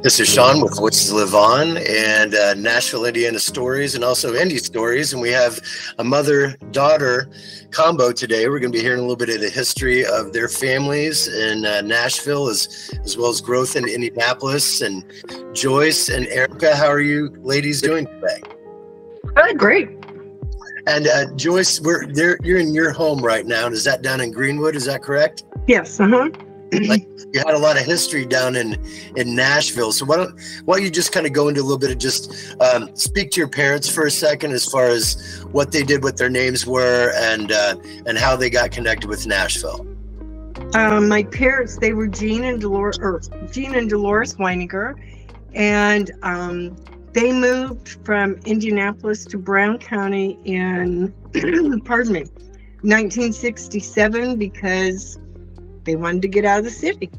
This is Sean with Voices Live On and Nashville, Indiana stories and also Indy stories. And we have a mother-daughter combo today. We're going to be hearing a little bit of the history of their families in Nashville as well as growth in Indianapolis. And Joyce and Erika, how are you ladies doing today? Good, great. And Joyce, you're in your home right now. Is that down in Greenwood? Is that correct? Yes. Like you had a lot of history down in Nashville. So why don't you just kind of go into a little bit of just speak to your parents for a second as far as what they did, what their names were, and how they got connected with Nashville. My parents, they were Jean and Dolores Weininger, and they moved from Indianapolis to Brown County in, pardon me, 1967 because they wanted to get out of the city.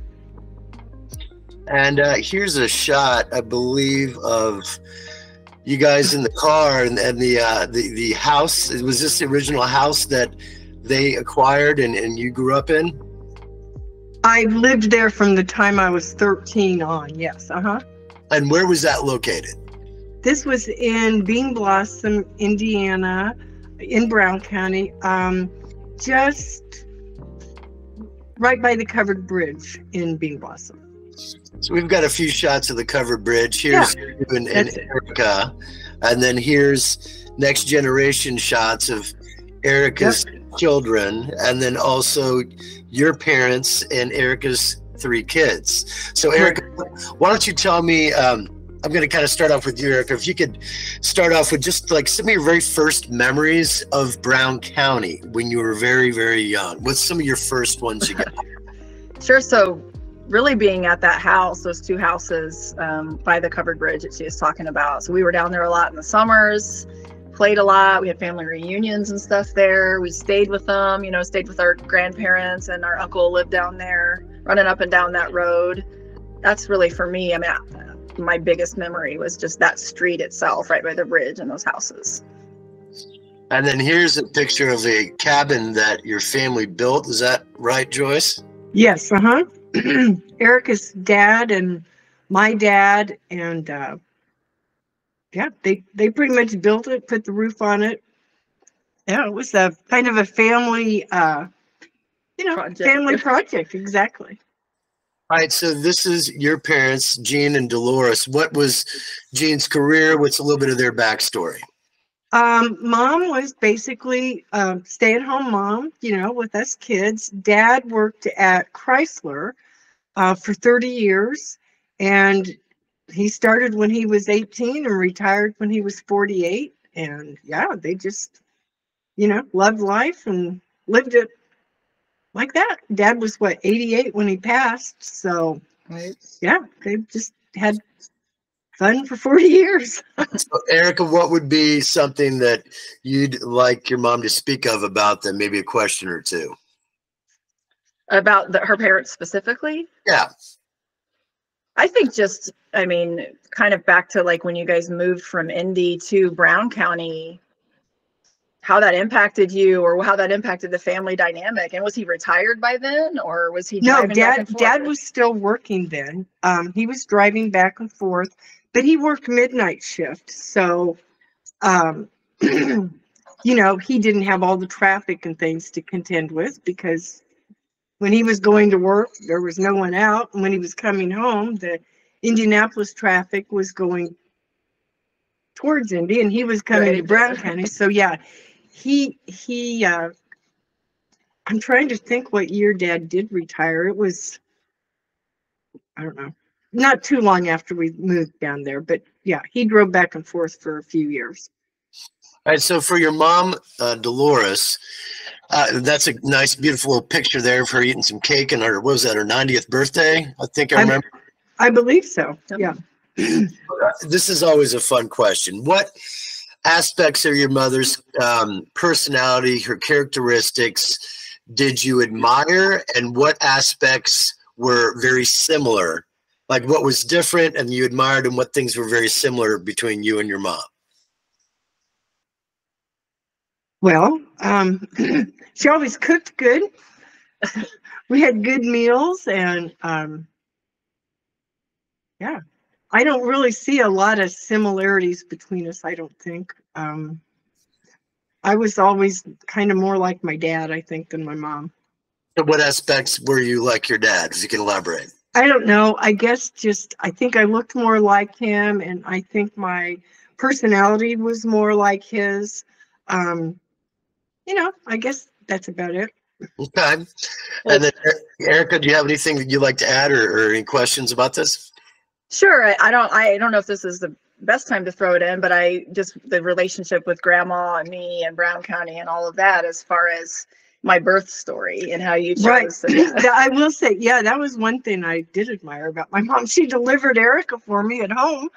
And here's a shot, I believe, of you guys in the car and the house. Was this the original house that they acquired and you grew up in? I lived there from the time I was 13 on, yes. And where was that located? This was in Bean Blossom, Indiana, in Brown County, just right by the covered bridge in Bean Blossom. So we've got a few shots of the covered bridge. Here's you and Erika. And then here's next generation shots of Erika's children. And then also your parents and Erika's 3 kids. So Erika, why don't you tell me, I'm going to kind of start off with you, Erika. If you could start off with just like some of your very first memories of Brown County when you were very, very young. What's some of your first ones you got? Sure. So really being at that house, those 2 houses by the covered bridge that she was talking about. So we were down there a lot in the summers, played a lot. We had family reunions and stuff there. We stayed with them, stayed with our grandparents, and our uncle lived down there, running up and down that road. That's really for me. I mean, my biggest memory was just that street itself, right by the bridge and those houses. And then here's a picture of a cabin that your family built. Is that right, Joyce? Yes. Erika's dad and my dad, and they pretty much built it, put the roof on it. Yeah, it was a kind of a family, family project. Exactly. All right, so this is your parents, Jean and Dolores. What was Jean's career? What's a little bit of their backstory? Mom was basically stay-at-home mom, with us kids. Dad worked at Chrysler for 30 years, and he started when he was 18 and retired when he was 48. And they just, loved life and lived it like that. Dad was 88 when he passed, so they just had fun for 40 years. So Erika, what would be something that you'd like your mom to speak of about them? Maybe a question or two about her parents specifically. Yeah, I think kind of back to like when you guys moved from Indy to Brown County, how that impacted you or how that impacted the family dynamic. And was he retired by then, or was he driving back and forth? Dad was still working then. He was driving back and forth, but he worked midnight shift. So, he didn't have all the traffic and things to contend with, because when he was going to work, there was no one out. And when he was coming home, the Indianapolis traffic was going towards Indy, and he was coming to Brown County. So I'm trying to think what year Dad did retire. It was, I don't know, not too long after we moved down there, but he drove back and forth for a few years. All right, so for your mom, Dolores, that's a nice, beautiful little picture there of her eating some cake on her, what was that, her 90th birthday? I think I remember. I believe so, yeah. This is always a fun question. What aspects of your mother's personality, her characteristics, did you admire, and what aspects were very similar? Like what was different and you admired, and what things were very similar between you and your mom? Well, she always cooked good. We had good meals, and Yeah. I don't really see a lot of similarities between us, I don't think. I was always kind of more like my dad, I think, than my mom. So what aspects were you like your dad, if you can elaborate? I don't know. I guess I think I looked more like him, and I think my personality was more like his. I guess that's about it. Okay. And then, Erika, do you have anything that you'd like to add, or any questions about this? Sure. I don't know if this is the best time to throw it in, but the relationship with grandma and me and Brown County and all of that, as far as my birth story and how you chose. Right. I will say, yeah, that was one thing I did admire about my mom. She delivered Erika for me at home.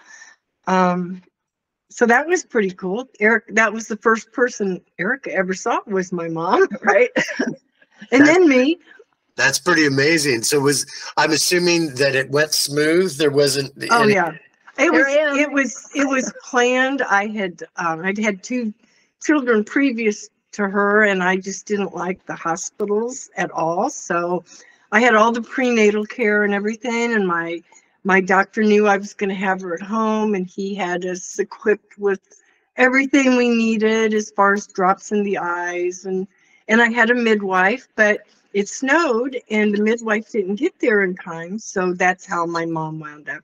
So that was pretty cool. That was the first person Erika ever saw was my mom. Right. And then me. That's pretty amazing. So I'm assuming that it went smooth. There wasn't. Oh yeah, it was planned. I'd had 2 children previous to her, and I just didn't like the hospitals at all. So I had all the prenatal care and everything, and my doctor knew I was going to have her at home, and he had us equipped with everything we needed as far as drops in the eyes, and I had a midwife, but it snowed and the midwife didn't get there in time. So that's how my mom wound up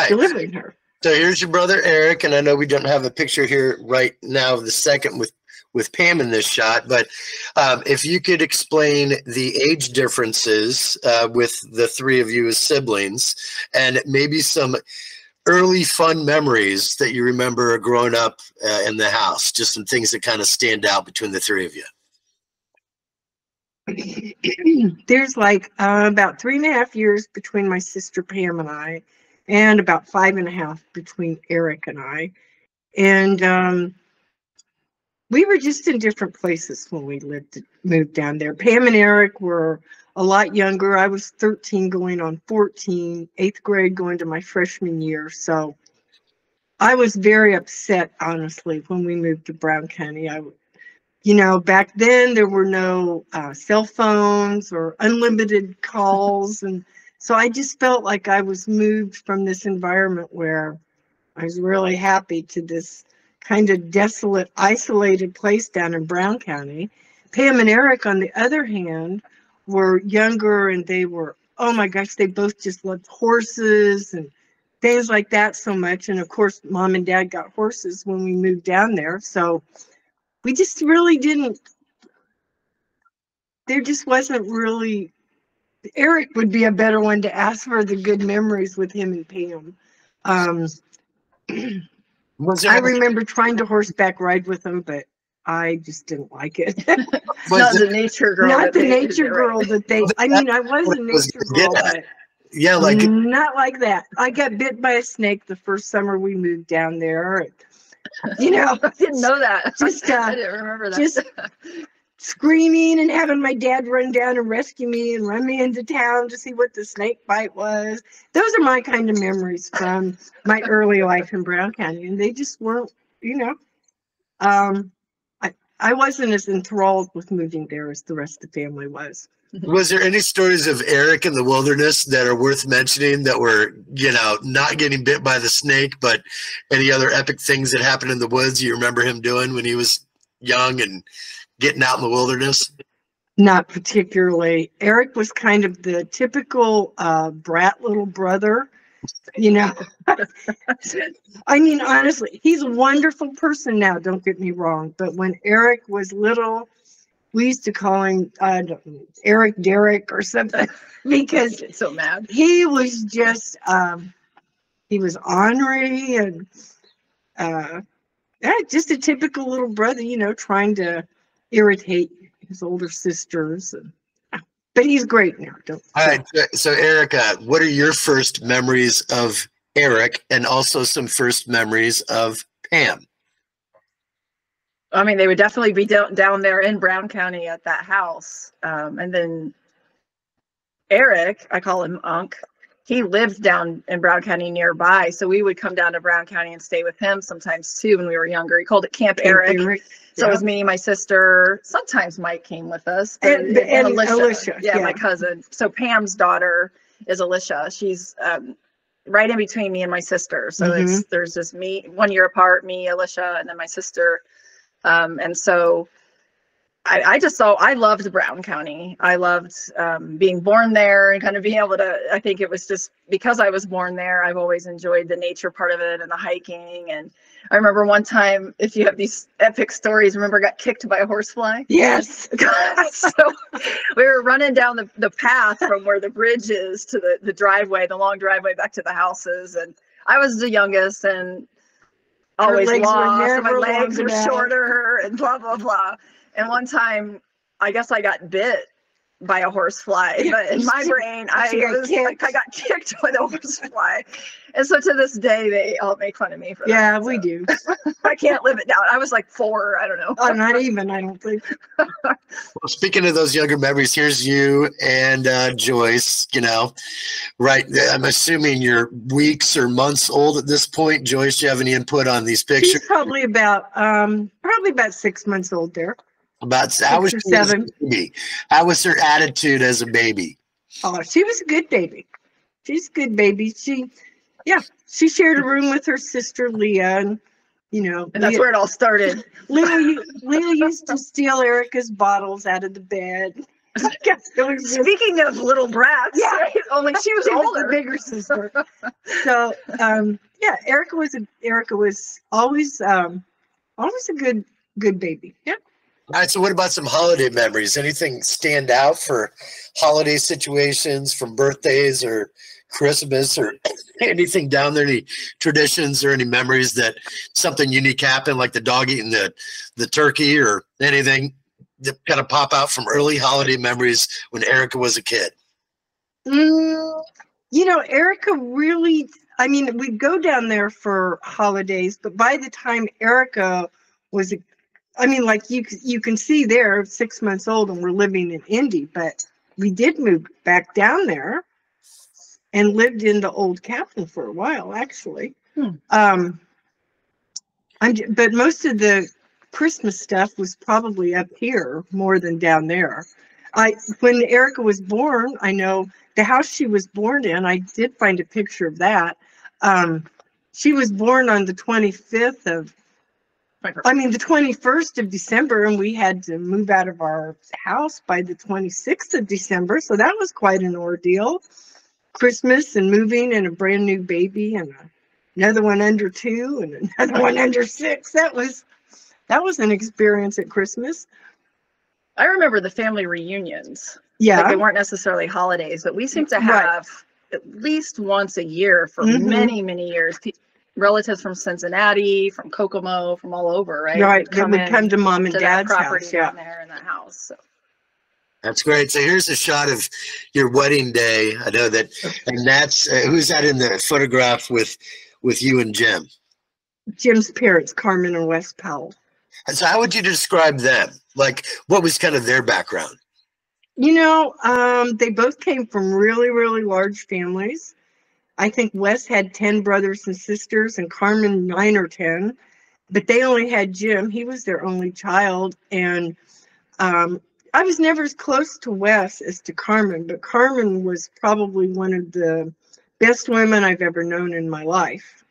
delivering her. So here's your brother, Eric. And I know we don't have a picture here right now of the second with Pam in this shot, but if you could explain the age differences with the 3 of you as siblings, and maybe some early fun memories that you remember growing up in the house, just some things that kind of stand out between the 3 of you. There's like about 3.5 years between my sister Pam and I, and about 5.5 between Eric and I. And we were just in different places when we moved down there. Pam and Eric were a lot younger. I was 13 going on 14, 8th grade going to my freshman year. So I was very upset, honestly, when we moved to Brown County. Back then there were no cell phones or unlimited calls. And so I just felt like I was moved from this environment where I was really happy to this kind of desolate, isolated place down in Brown County. Pam and Eric, on the other hand, were younger, and they were, oh my gosh, they both just loved horses and things like that so much. And of course, Mom and Dad got horses when we moved down there. So we just really there just wasn't really, Eric would be a better one to ask for the good memories with him and Pam. I remember trying to horseback ride with them, but I just didn't like it. Not the nature girl. Not the nature girl that they, I mean, I was a nature girl, but yeah, not like that. I got bit by a snake the first summer we moved down there. I didn't know that. I didn't remember that. Just screaming and having my dad run down and rescue me and run me into town to see what the snake bite was. Those are my kind of memories from my early life in Brown County, and they just weren't, I wasn't as enthralled with moving there as the rest of the family was. Was there any stories of Eric in the wilderness that are worth mentioning that were, not getting bit by the snake, but any other epic things that happened in the woods you remember him doing when he was young and getting out in the wilderness? Not particularly. Eric was kind of the typical brat little brother, I mean, honestly, he's a wonderful person now, don't get me wrong. But when Eric was little, we used to call him Eric Derek or something because so mad. He was just he was ornery and just a typical little brother, trying to irritate his older sisters. But he's great now. All right. So Erika, what are your first memories of Eric, and also some first memories of Pam? I mean, they would definitely be down there in Brown County at that house. And then Eric, I call him Unc, he lived down in Brown County nearby. So we would come down to Brown County and stay with him sometimes too when we were younger. He called it Camp Eric. So it was me, my sister, sometimes Mike came with us. And Alicia. Yeah, my cousin. So Pam's daughter is Alicia. She's right in between me and my sister. So there's just me 1 year apart, me, Alicia, and then my sister. And so I loved Brown County. I loved being born there and kind of being able to, I think it was just because I was born there, I've always enjoyed the nature part of it and the hiking. And I remember one time, if you have these epic stories, remember I got kicked by a horsefly? Yes. So we were running down the path from where the bridge is to the driveway, the long driveway back to the houses. And I was the youngest and always lost, and my legs were shorter and blah, blah, blah. And one time, I guess I got bit by a horsefly, but in my brain, I got kicked by the horsefly. And so to this day, they all make fun of me for that. Yeah, we do. I can't live it down. I was like 4, I don't know. Oh, not even, I don't think. Well, speaking of those younger memories, here's you and Joyce, you know, right? I'm assuming you're weeks or months old at this point. Joyce, do you have any input on these pictures? She's probably about 6 months old there. About how was 7. How was her attitude as a baby? Oh, she was a good baby. She's a good baby. She shared a room with her sister Leah, and and that's where it all started. Leah used to steal Erika's bottles out of the bed. Speaking of little brats, right? Only she was older, the bigger sister. So Erika was always a good baby. Yeah. All right, so what about some holiday memories? Anything stand out for holiday situations from birthdays or Christmas or anything down there? Any traditions or any memories that something unique happened, like the dog eating the turkey or anything that kind of pop out from early holiday memories when Erika was a kid? Erika really, we'd go down there for holidays, but by the time Erika was like you can see there, 6 months old, and we're living in Indy, but we did move back down there and lived in the old cabin for a while, actually. But most of the Christmas stuff was probably up here more than down there. When Erika was born, I know the house she was born in, I did find a picture of that. She was born on the 21st of December, and we had to move out of our house by the 26th of December. So that was quite an ordeal. Christmas and moving and a brand new baby and another one under 2 and another one under 6. That was an experience at Christmas. I remember the family reunions. Yeah. Like they weren't necessarily holidays, but we seem to have at least once a year for many, many years. Relatives from Cincinnati, from Kokomo, from all over, right? Right. They would come to mom and dad's property house. Down there in that house. So. That's great. So here's a shot of your wedding day. I know that, and that's who's that in the photograph with you and Jim? Jim's parents, Carmen and Wes Powell. And so how would you describe them? Like, what was kind of their background? They both came from really, really large families. I think Wes had 10 brothers and sisters and Carmen 9 or 10, but they only had Jim. He was their only child. And I was never as close to Wes as to Carmen, but Carmen was probably one of the best women I've ever known in my life.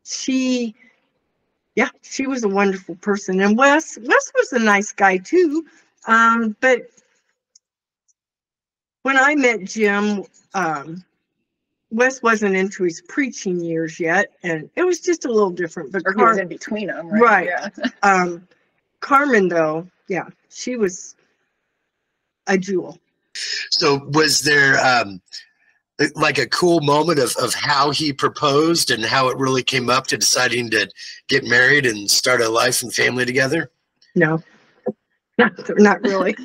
She was a wonderful person. And Wes was a nice guy too. But when I met Jim, Wes wasn't into his preaching years yet, and it was just a little different. But he was in between them, right? Yeah. Carmen, though, she was a jewel. So was there like a cool moment of how he proposed and how it really came up to deciding to get married and start a life and family together? No, not really.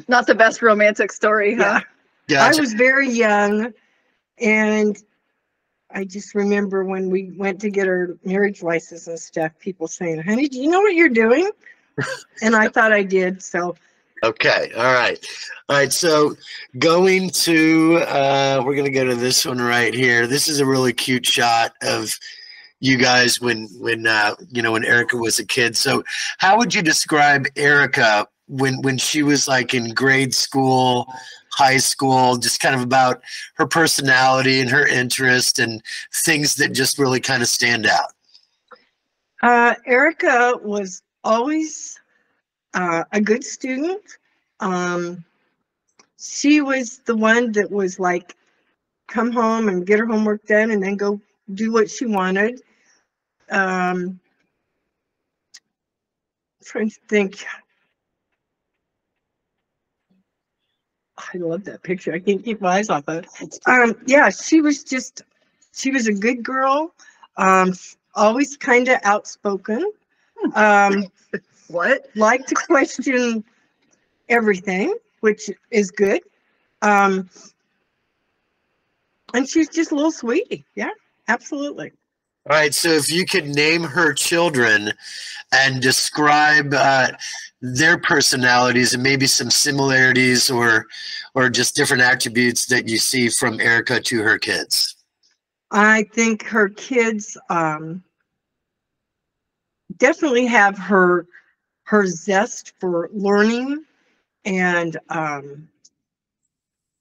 Not the best romantic story, huh? Yeah. Gotcha. I was very young, and I just remember when we went to get our marriage license and stuff, people saying, "Honey, do you know what you're doing?" And I thought I did, so. Okay. All right. So going to, we're going to go to this one right here. This is a really cute shot of you guys when Erika was a kid. So how would you describe Erika when she was like in grade school, high school, just kind of about her personality and her interest and things that just really kind of stand out? Erika was always a good student. She was the one that was like, come home and get her homework done and then go do what she wanted. Trying to think. I love that picture. I can't keep my eyes off of it. Yeah, she was a good girl. Always kind of outspoken. What? Liked to question everything, which is good. And she's just a little sweetie. Yeah, absolutely. All right. So if you could name her children and describe their personalities and maybe some similarities or just different attributes that you see from Erika to her kids. I think her kids definitely have her zest for learning and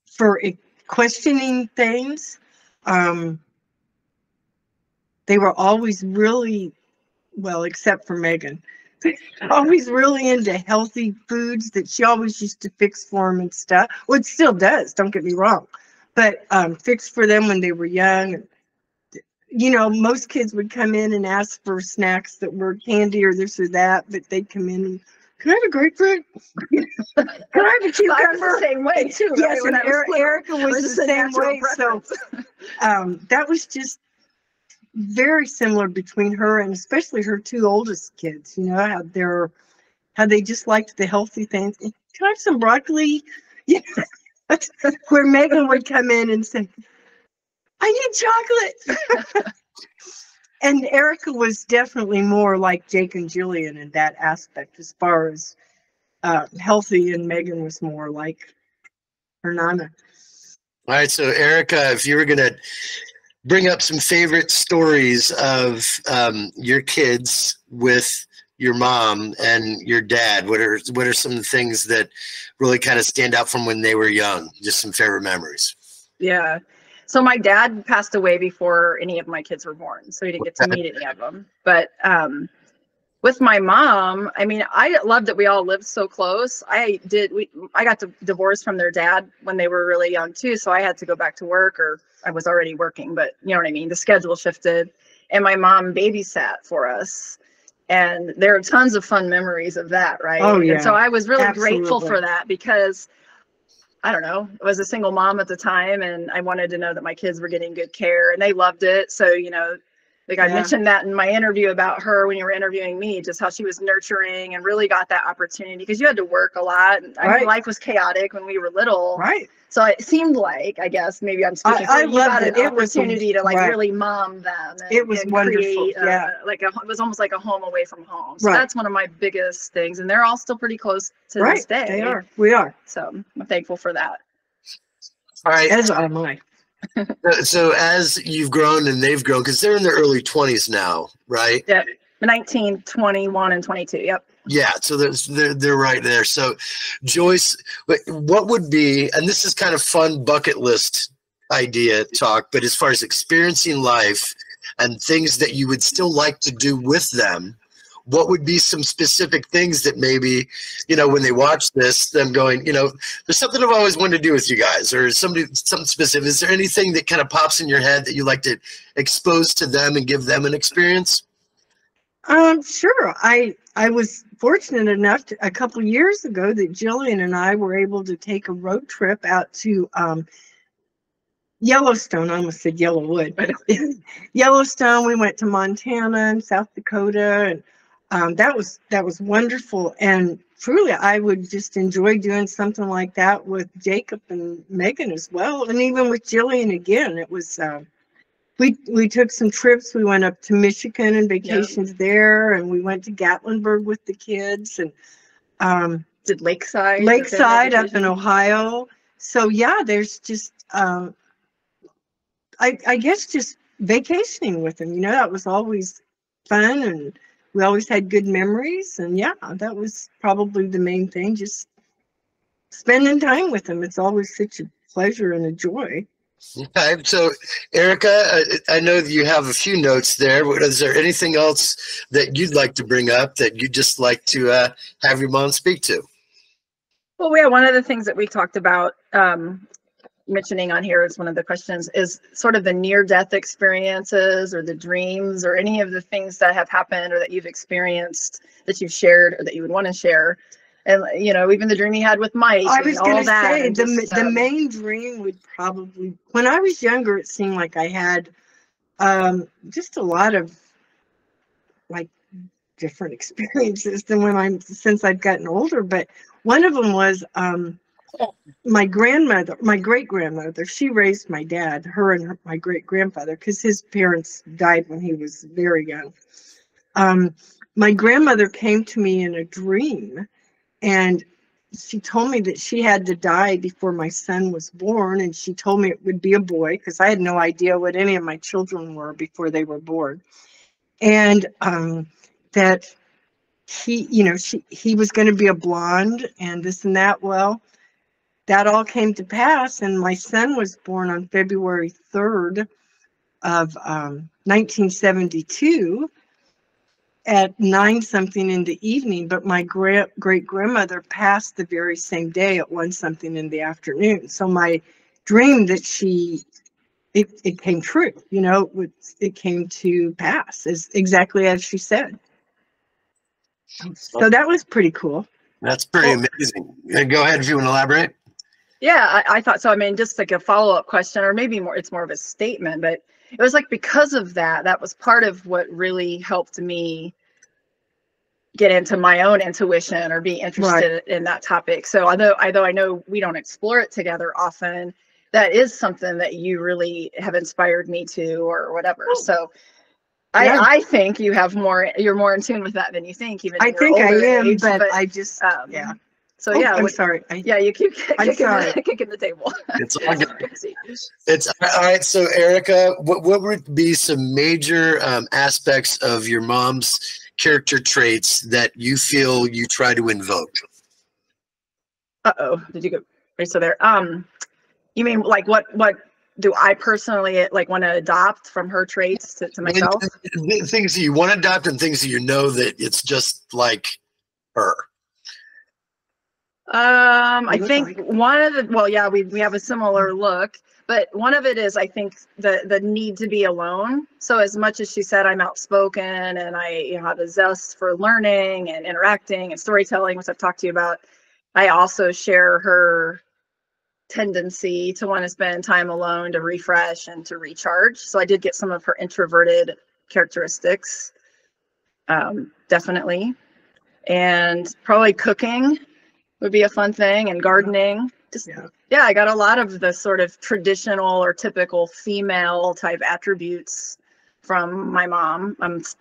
for questioning things. They were always really, well, except for Megan, always really into healthy foods that she always used to fix for them and stuff. Well, it still does, don't get me wrong, but fix for them when they were young. You know, most kids would come in and ask for snacks that were candy or this or that, but they'd come in and, can I have a grapefruit? Can I have a cucumber? I was the same way too. Yes, right? and Erika was the same way. So that was just very similar between her and especially her two oldest kids. You know, how they just liked the healthy things. Can I have some broccoli? Yeah. Where Megan would come in and say, I need chocolate. And Erika was definitely more like Jake and Jillian in that aspect as far as healthy, and Megan was more like her nana. All right, so Erika, if you were going to bring up some favorite stories of your kids with your mom and your dad, what are some of the things that really kind of stand out from when they were young? Just some favorite memories. Yeah. So my dad passed away before any of my kids were born, so he didn't get to meet any of them. But with my mom, I mean, I loved that we all lived so close. I got divorced from their dad when they were really young too, so I had to go back to work, or I was already working, but you know what I mean? The schedule shifted, and my mom babysat for us. And there are tons of fun memories of that, right? Oh, yeah. And so I was really Absolutely. grateful for that because, I don't know, I was a single mom at the time, and I wanted to know that my kids were getting good care, and they loved it. So, you know, like I mentioned that in my interview about her when you were interviewing me, just how she was nurturing and really got that opportunity because you had to work a lot. And I mean, life was chaotic when we were little. Right. So it seemed like, I guess, maybe I'm speaking for you, got an opportunity to like really mom them. And, it was wonderful. Create, it was almost like a home away from home. So that's one of my biggest things. And they're all still pretty close to this day. They are. We are. So I'm thankful for that. All right. As am I. So as you've grown and they've grown, because they're in their early 20s now, right? Yep. 19, 21, and 22. Yep. Yeah, so they're right there. So, Joyce, what would be, and this is kind of fun bucket list idea talk, but as far as experiencing life and things that you would still like to do with them, what would be some specific things that maybe, you know, when they watch this, them going, you know, there's something I've always wanted to do with you guys, or something specific. Is there anything that kind of pops in your head that you like to expose to them and give them an experience? Sure. I was fortunate enough a couple of years ago that Jillian and I were able to take a road trip out to Yellowstone. I almost said Yellowwood, but Yellowstone. We went to Montana and South Dakota, and that was wonderful. And truly, I would just enjoy doing something like that with Jacob and Megan as well, and even with Jillian again. It was. We took some trips. We went up to Michigan and vacations there, and we went to Gatlinburg with the kids, and did Lakeside up in Ohio. So yeah, there's just I guess just vacationing with them. You know, that was always fun, and we always had good memories. And yeah, that was probably the main thing. Just spending time with them. It's always such a pleasure and a joy. Okay, so Erika, I know that you have a few notes there. Is there anything else that you'd like to bring up that you'd just like to have your mom speak to? Well, yeah, one of the things that we talked about mentioning on here is one of the questions is sort of the near-death experiences or the dreams or any of the things that have happened or that you've experienced that you've shared or that you would want to share. And, you know, even the dream he had with Mike. I was going to say, the just, main dream would probably, when I was younger, it seemed like I had just a lot of like different experiences than since I've gotten older. But one of them was my grandmother, my great-grandmother, she raised my dad, her and my great-grandfather, because his parents died when he was very young. My grandmother came to me in a dream, and she told me that she had to die before my son was born, and she told me it would be a boy, because I had no idea what any of my children were before they were born. And that he, you know, he was going to be a blonde and this and that. Well, that all came to pass, and my son was born on February 3rd of 1972 at 9-something in the evening, but my great-grandmother passed the very same day at 1-something in the afternoon. So my dream that it came true, you know, it came to pass exactly as she said. So that was pretty cool. That's pretty amazing. Go ahead if you want to elaborate. Yeah, I thought so. I mean, just like a follow-up question, or maybe more, it's more of a statement, but it was like because of that, that was part of what really helped me get into my own intuition or be interested in that topic. So although I know we don't explore it together often, that is something that you really have inspired me to or whatever. So yeah. I think you're more in tune with that than you think, even I think I am, age, but I just yeah. So yeah, I'm sorry. Yeah, you keep kicking the table. It's all good. It's all right. So Erika, what would be some major aspects of your mom's character traits that you feel you try to invoke? Did you go? Are you still there? You mean like what do I personally like want to adopt from her traits to myself? Things that you want to adopt and things that you know that it's just like her. I think one of the, well, yeah, we have a similar look, but one of it is, I think the need to be alone. So as much as she said I'm outspoken and I have a zest for learning and interacting and storytelling, which I've talked to you about, I also share her tendency to want to spend time alone to refresh and to recharge. So I did get some of her introverted characteristics, definitely. And probably cooking would be a fun thing, and gardening. Just yeah, I got a lot of the sort of traditional or typical female type attributes from my mom.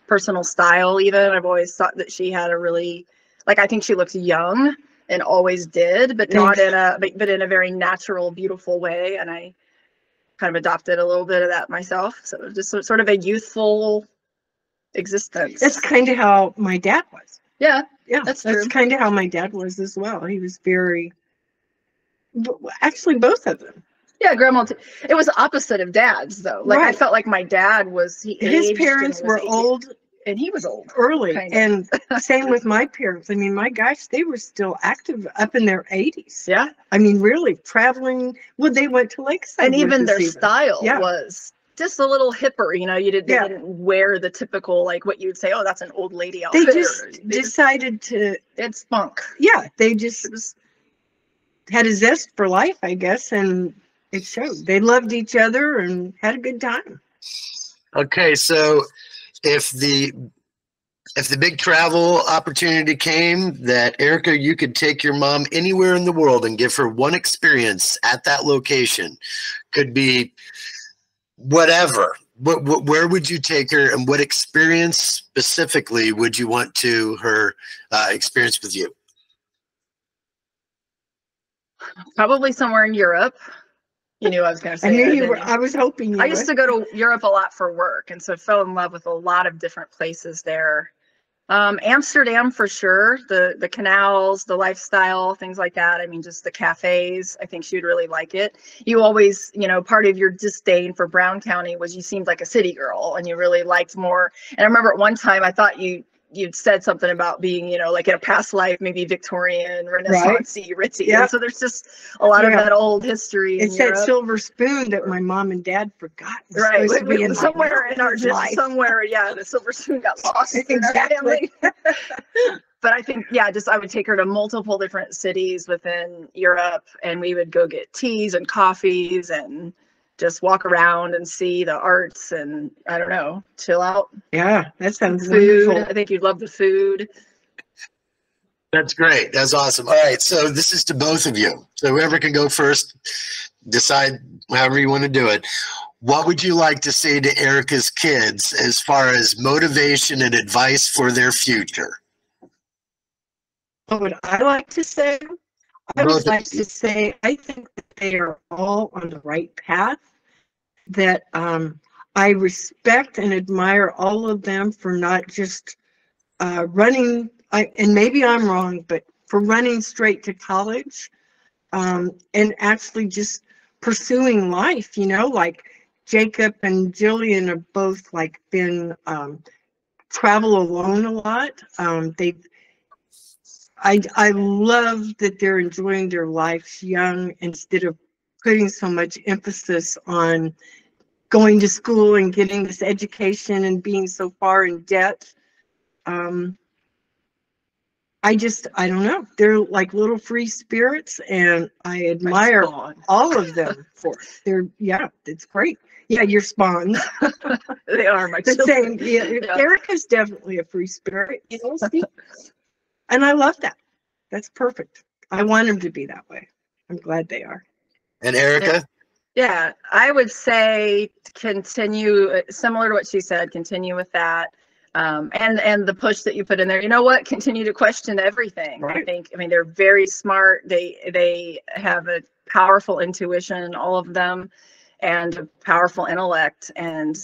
Personal style, even. I've always thought that she had a really, like, I think she looks young and always did, but not in a but in a very natural, beautiful way. And I kind of adopted a little bit of that myself. So just sort of a youthful existence. That's kind of how my dad was. Yeah, that's kind of how my dad was as well. He was very, actually both of them. Yeah, grandma. It was the opposite of dad's though. Like I felt like my dad was his parents were old and he was old early, and same with my parents. I mean, my gosh, they were still active up in their 80s. Yeah, I mean, really traveling. Well, they went to Lakeside, and even their style was just a little hipper, you know. They didn't wear the typical, like what you would say, oh, that's an old lady outfit. They just decided to. It's spunk. Yeah, they just had a zest for life, I guess, and it showed. They loved each other and had a good time. Okay, so if the big travel opportunity came that Erika, you could take your mom anywhere in the world and give her one experience at that location, could be whatever. Where would you take her, and what experience specifically would you want to her experience with you? Probably somewhere in Europe. You knew I was going to say. I knew you were. I was hoping you I used to go to Europe a lot for work, and so I fell in love with a lot of different places there. Amsterdam for sure. The canals, the lifestyle, things like that. I mean, just the cafes. I think she would really like it. You always, part of your disdain for Brown County was you seemed like a city girl and you really liked more. And I remember at one time I thought you'd said something about being, like in a past life, maybe Victorian, Renaissance-y, ritzy. Yeah. And so there's just a lot of that old history. It's that silver spoon that my mom and dad forgot. Right. Somewhere in our life. Somewhere, the silver spoon got lost. Exactly. But I think, I would take her to multiple different cities within Europe and we would go get teas and coffees and just walk around and see the arts and I don't know, chill out. Yeah, that sounds food. wonderful. I think you'd love the food. That's great. That's awesome. All right, so this is to both of you. So whoever can go first, decide however you want to do it. What would you like to say to Erika's kids as far as motivation and advice for their future? What would I like to say? I would like to say I think that they are all on the right path, that I respect and admire all of them for not just running, and maybe I'm wrong, but for running straight to college and actually just pursuing life, like Jacob and Jillian have both been travel alone a lot. I love that they're enjoying their lives young instead of putting so much emphasis on going to school and getting this education and being so far in debt. I don't know. They're like little free spirits and I admire all of them for it. It's great. Yeah, your spawns. They are my the same. Yeah. Erika's definitely a free spirit. And I love that. That's perfect. I want them to be that way. I'm glad they are. And Erika? Yeah, I would say continue, similar to what she said, continue with that. And the push that you put in there, continue to question everything. Right. I mean, they're very smart. They have a powerful intuition, all of them, and a powerful intellect. And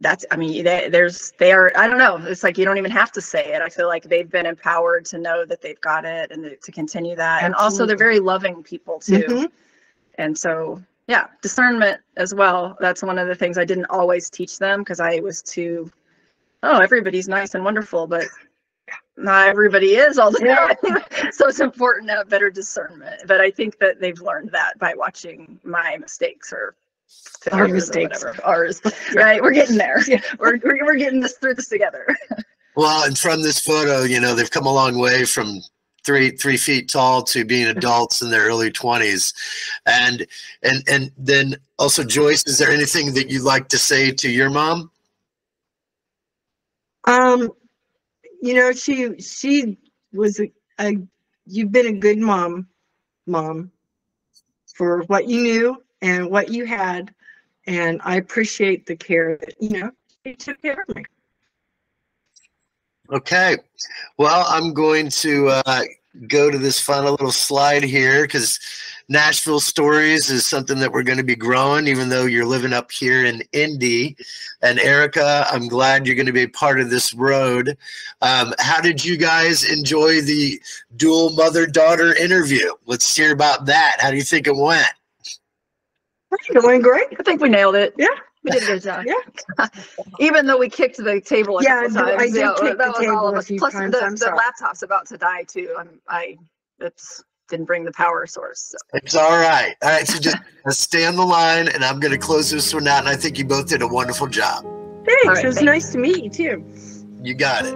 they are, I don't know, it's like you don't even have to say it. I feel like they've been empowered to know that they've got it and to continue that. Absolutely. And also they're very loving people too. Mm-hmm. And so, discernment as well. That's one of the things I didn't always teach them because I was everybody's nice and wonderful, but not everybody is all the time. So it's important to have better discernment. But I think that they've learned that by watching my mistakes or our mistakes. Ours. Right. We're getting there. We're getting through this together. Well, and from this photo, they've come a long way from 3 feet tall to being adults in their early 20s. And then also, Joyce, is there anything that you'd like to say to your mom? She was you've been a good mom for what you knew and what you had. And I appreciate the care that, you took care of me. Okay. Well, I'm going to go to this final little slide here because Nashville Stories is something that we're going to be growing, even though you're living up here in Indy. And Erika, I'm glad you're going to be a part of this road. How did you guys enjoy the dual mother-daughter interview? Let's hear about that. How do you think it went? Going great. I think we nailed it. Yeah. We did a good job. Yeah. Even though we kicked the table a couple times. I did kick the table a few times. The laptop's about to die too. I didn't bring the power source. So. It's all right. All right, so just stay on the line, and I'm going to close this one out, and I think you both did a wonderful job. Thanks. It was nice to meet you too. You got it.